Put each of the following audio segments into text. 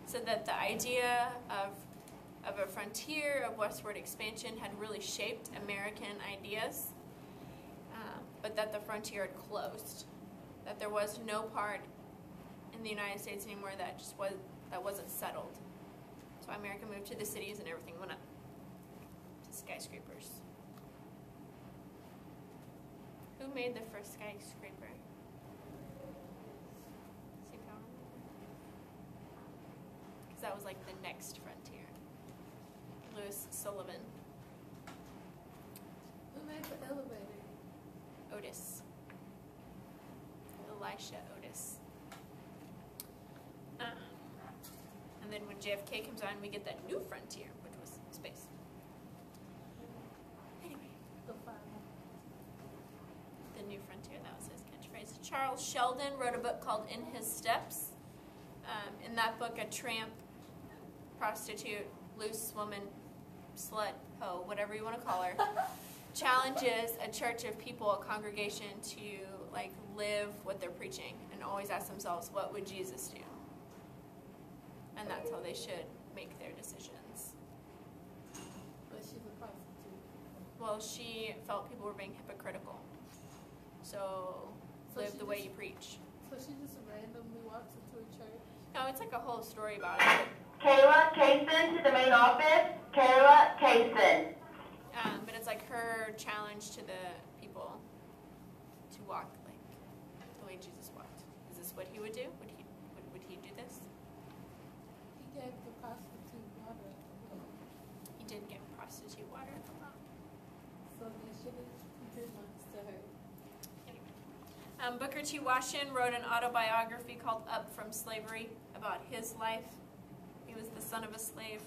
said that the idea of a frontier, of westward expansion, had really shaped American ideas, but that the frontier had closed, that there was no part in the United States anymore that wasn't settled. So America moved to the cities and everything went up to skyscrapers. Who made the first skyscraper? Because that was like the next frontier. Louis Sullivan. Who made the elevator? Otis. Elisha Otis. And then when JFK comes on, we get that new frontier, which was space. Anyway. The new frontier, that was his catchphrase. Charles Sheldon wrote a book called In His Steps. In that book, a tramp, prostitute, loose woman, slut, hoe, whatever you want to call her, challenges a church of people, a congregation, to like live what they're preaching and always ask themselves, what would Jesus do? And that's how they should make their decisions. But she's a prostitute. Well, she felt people were being hypocritical. So live the way you preach. So she just randomly walks into a church? No, it's like a whole story about it. Kayla Kaysen to the main office. Kayla Kaysen. But it's like her challenge to the people to walk like the way Jesus walked. Is this what he would do? Would he do this? He gave the prostitute water. He did give prostitute water at the well. So they should have did once to her. Anyway. Booker T. Washington wrote an autobiography called Up from Slavery about his life. He was the son of a slave.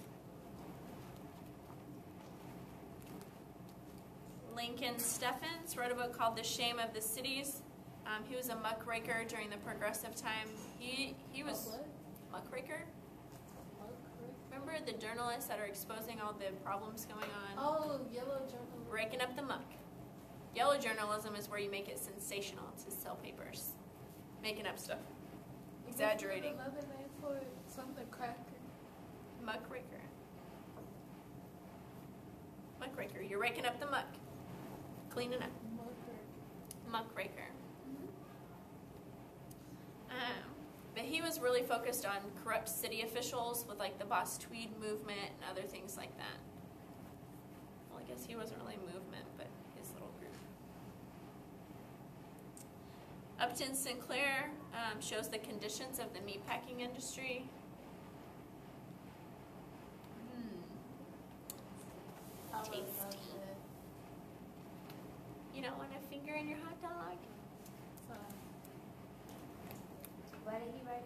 Lincoln Steffens wrote a book called The Shame of the Cities. He was a muckraker during the Progressive time. He was What? muckraker. Muckraker? Remember the journalists that are exposing all the problems going on? Oh, yellow journalism. Raking up the muck. Yellow journalism is where you make it sensational to sell papers. Making up stuff. Exaggerating. What's another name for it? Something cracker. Muckraker. Muckraker. You're raking up the muck. Cleaning up. Muckraker. But he was really focused on corrupt city officials with like the Boss Tweed movement and other things like that. Well, I guess he wasn't really a movement, but his little group. Upton Sinclair shows the conditions of the meatpacking industry. Tasty. You don't want a finger in your hot dog? Why did he write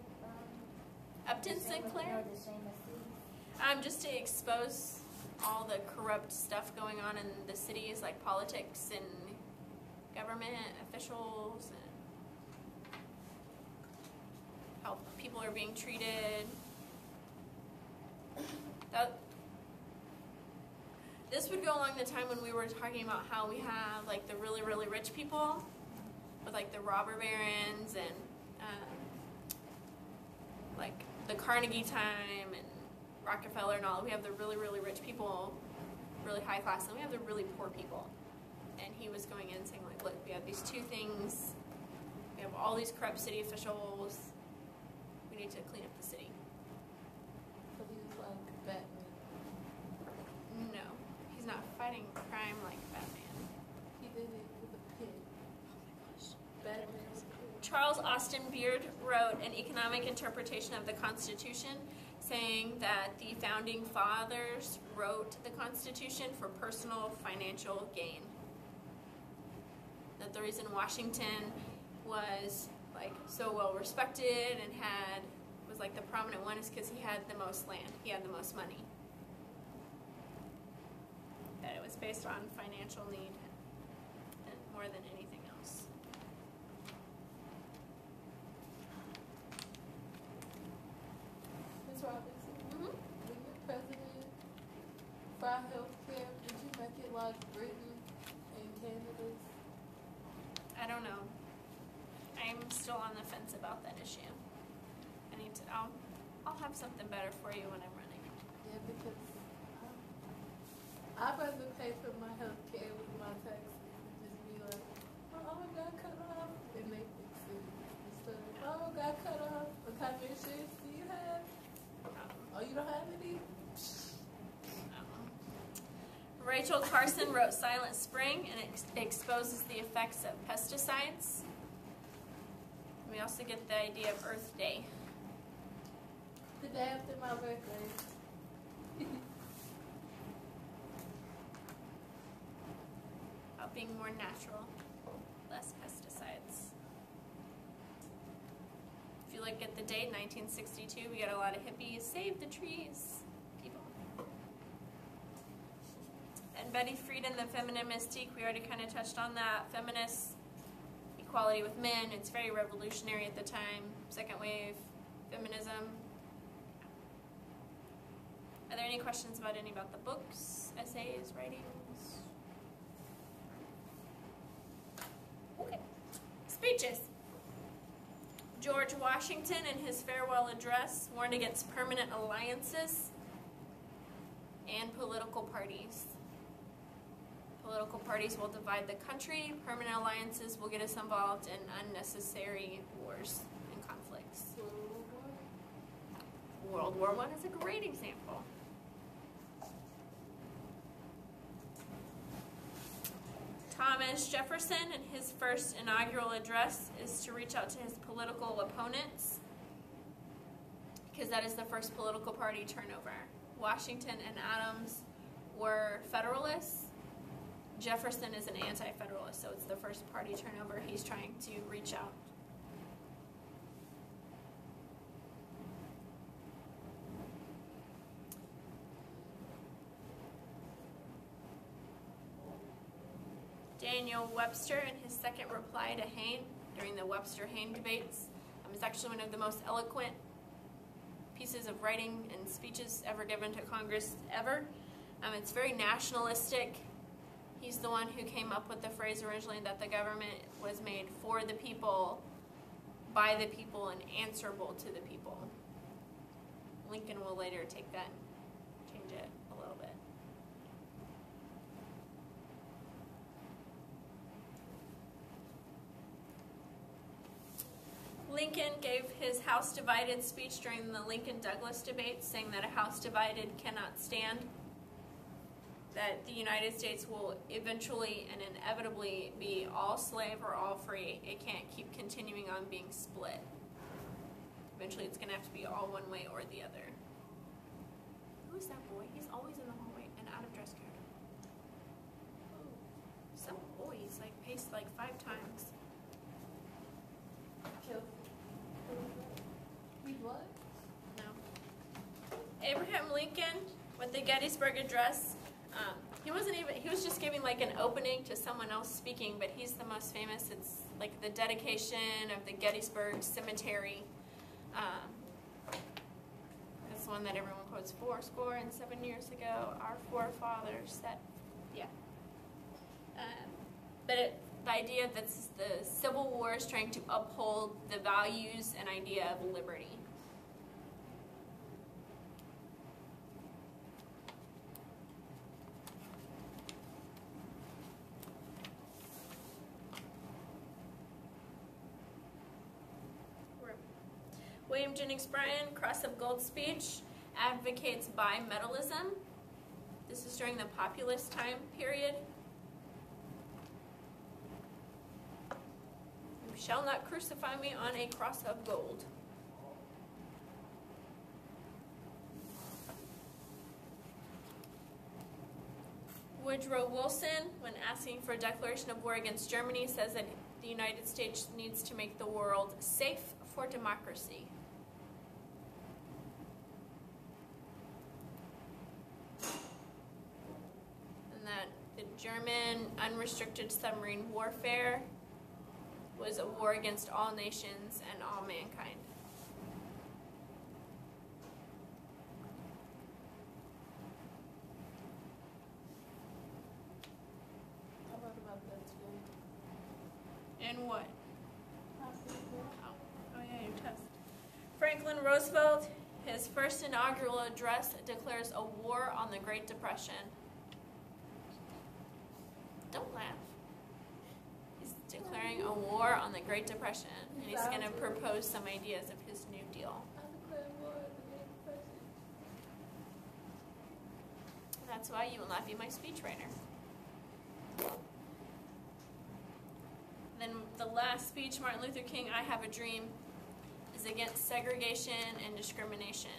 Upton Sinclair? The Shame of Cities? Just to expose all the corrupt stuff going on in the cities, like politics and government officials, and how people are being treated. This would go along the time when we were talking about how we have like the really, really rich people with like the robber barons and like the Carnegie time and Rockefeller and all. We have the really, really rich people, really high class, and we have the really poor people. And he was going in saying like, look, we have these two things. We have all these corrupt city officials. We need to clean up the city. So he was like Batman. No, he's not fighting crime like Batman. He did it with a pig. Oh my gosh. Batman was a pig. Charles Austin Beard wrote an economic interpretation of the Constitution, saying that the founding fathers wrote the Constitution for personal financial gain. That the reason Washington was like so well respected and was like the prominent one is because he had the most land, he had the most money. That it was based on financial need more than anything else. Ms. Robinson, when you're president for our health care, did you make it like Britain and Canada's? I don't know. I'm still on the fence about that issue. I'll have something better for you when I'm running. Yeah, because I'd rather pay for my health care with my taxes and just be like, oh, I got cut off, and they fix it. Instead of, oh, got cut off, what kind of insurance do you have? Oh, you don't have any? Rachel Carson wrote Silent Spring and exposes the effects of pesticides. We also get the idea of Earth Day. The day after my birthday. About being more natural, less pesticides. If you look at the date, 1962, we got a lot of hippies, save the trees people. And Betty Friedan, the feminine mystique, we already kind of touched on that. Feminist equality with men, it's very revolutionary at the time. Second wave feminism. Are there any questions about any about the books, essays, writings? Okay. Speeches. George Washington, in his farewell address, warned against permanent alliances and political parties. Political parties will divide the country. Permanent alliances will get us involved in unnecessary wars and conflicts. World War I is a great example. Thomas Jefferson, in his first inaugural address, is to reach out to his political opponents because that is the first political party turnover. Washington and Adams were Federalists. Jefferson is an anti-Federalist, so it's the first party turnover. He's trying to reach out. Daniel Webster, in his second reply to Hayne during the Webster-Hayne debates, is actually one of the most eloquent pieces of writing and speeches ever given to Congress ever. It's very nationalistic. He's the one who came up with the phrase originally that the government was made for the people, by the people, and answerable to the people. Lincoln will later take that and change it a little bit. Lincoln gave his House Divided speech during the Lincoln-Douglas debate, saying that a House divided cannot stand, that the United States will eventually and inevitably be all slave or all free. It can't keep continuing on being split. Eventually it's going to have to be all one way or the other. Who is that boy? He's always in the hallway and out of dress code. Some boy, he's like paced like 5 times. What? No. Abraham Lincoln, with the Gettysburg Address, he was just giving like an opening to someone else speaking, but he's the most famous. It's like the dedication of the Gettysburg Cemetery. That's one that everyone quotes, 407 years ago, our forefathers, that, yeah. But the idea that the Civil War is trying to uphold the values and idea of liberty. William Jennings Bryan, Cross of Gold speech, advocates bimetallism. This is during the populist time period. You shall not crucify me on a cross of gold. Woodrow Wilson, when asking for a declaration of war against Germany, says that the United States needs to make the world safe for democracy. That the German unrestricted submarine warfare was a war against all nations and all mankind. I wrote about that today. And what? Oh yeah, your test. Franklin Roosevelt, His first inaugural address declares a war on the Great Depression. Don't laugh. He's declaring a war on the Great Depression, and he's going to propose some ideas of his New Deal. I declare war on the Great Depression. That's why you will not be my speechwriter. Then the last speech, Martin Luther King, I Have a Dream, is against segregation and discrimination.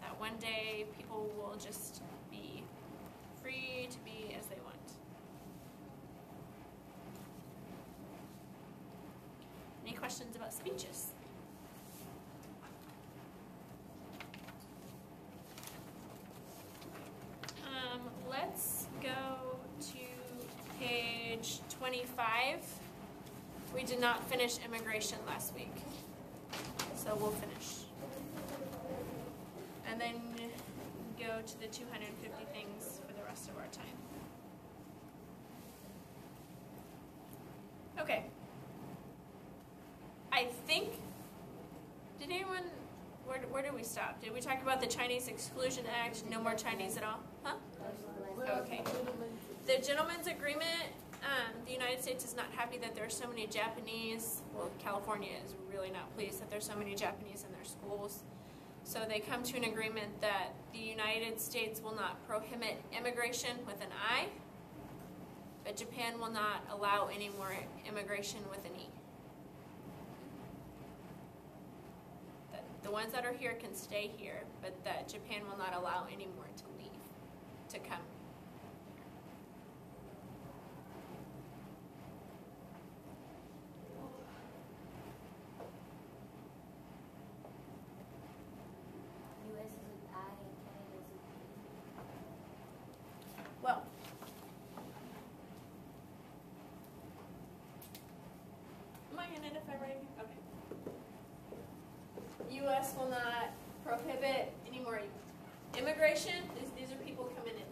That one day people will just be free to be as they want. Any questions about speeches? Let's go to page 25. We did not finish immigration last week, so we'll finish. And then go to the 250 things for the rest of our time. Okay. I think, did anyone, where did we stop? Did we talk about the Chinese Exclusion Act, no more Chinese at all? Huh? Okay. The gentleman's agreement, the United States is not happy that there are so many Japanese. Well, California is really not pleased that there's so many Japanese in their schools. So they come to an agreement that the United States will not prohibit immigration with an I, but Japan will not allow any more immigration with an E. The ones that are here can stay here, but that Japan will not allow any more to leave, to come. U.S. is with I and Canada is with P. Well, am I in it if I write? Okay. U.S. will not prohibit any more immigration. These are people coming in.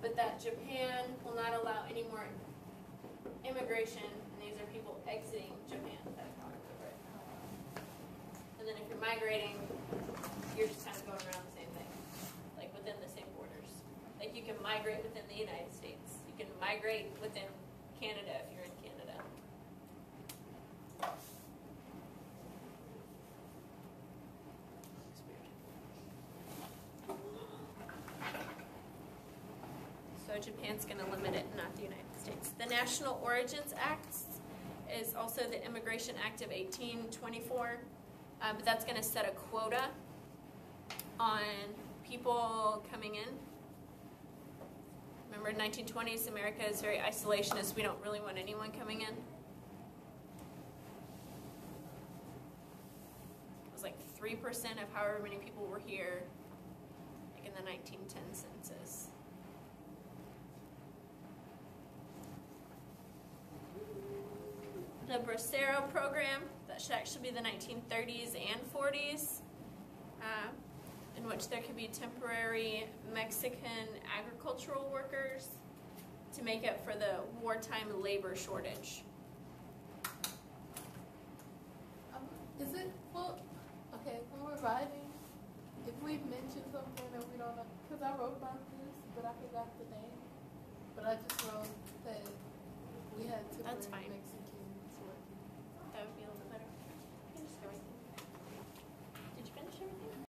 But that Japan will not allow any more immigration, and these are people exiting Japan. That's how I would write it. And then if you're migrating, you're just kind of going around the same thing, like within the same borders. Like you can migrate within the United States. You can migrate within Canada if you're in Canada. So Japan's going to limit it, not the United States. The National Origins Act is also the Immigration Act of 1824, but that's going to set a quota on people coming in. Remember, in 1920s, America is very isolationist. We don't really want anyone coming in. It was like 3% of however many people were here, like in the 1910 census. The Bracero program, that should actually be the 1930s and 40s, in which there could be temporary Mexican agricultural workers to make up for the wartime labor shortage. Is it, well, okay, when we're writing, if we mention something that we don't know, because I wrote about this, but I forgot the name, but I just wrote that we had to That's bring fine. Mexican